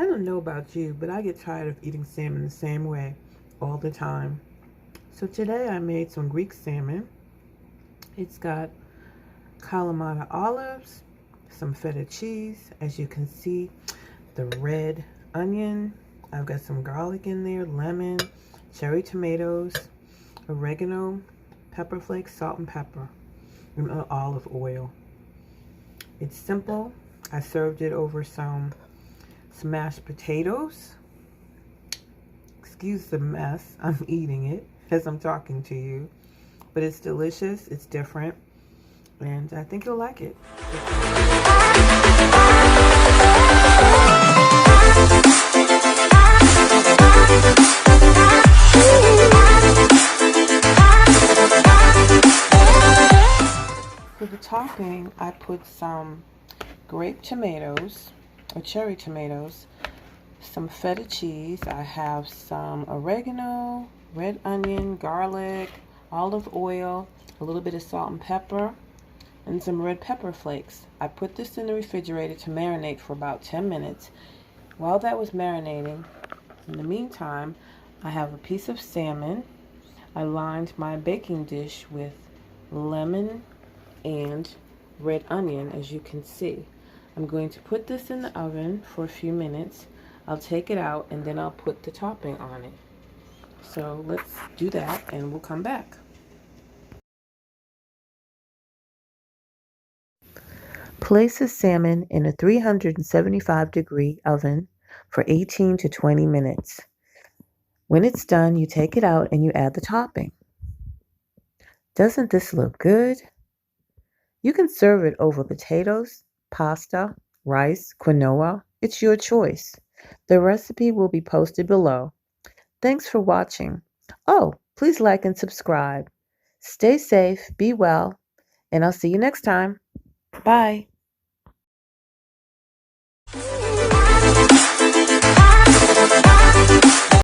I don't know about you, but I get tired of eating salmon the same way all the time. So today I made some Greek salmon. It's got kalamata olives, some feta cheese, as you can see, the red onion. I've got some garlic in there, lemon, cherry tomatoes, oregano, pepper flakes, salt and pepper, and olive oil. It's simple. I served it over some mashed potatoes. Excuse the mess. I'm eating it as I'm talking to you. But it's delicious. It's different. And I think you'll like it. For the topping, I put some grape tomatoes or cherry tomatoes, some feta cheese. I have some oregano, red onion, garlic, olive oil, a little bit of salt and pepper, and some red pepper flakes. I put this in the refrigerator to marinate for about 10 minutes. While that was marinating, in the meantime, I have a piece of salmon. I lined my baking dish with lemon and red onion, as you can see. I'm going to put this in the oven for a few minutes. I'll take it out and then I'll put the topping on it. So let's do that and we'll come back. Place the salmon in a 375-degree oven for 18 to 20 minutes. When it's done, you take it out and you add the topping. Doesn't this look good? You can serve it over potatoes, pasta, rice, quinoa. It's your choice. The recipe will be posted below. Thanks for watching. Oh, please like and subscribe. Stay safe, be well, and I'll see you next time. Bye.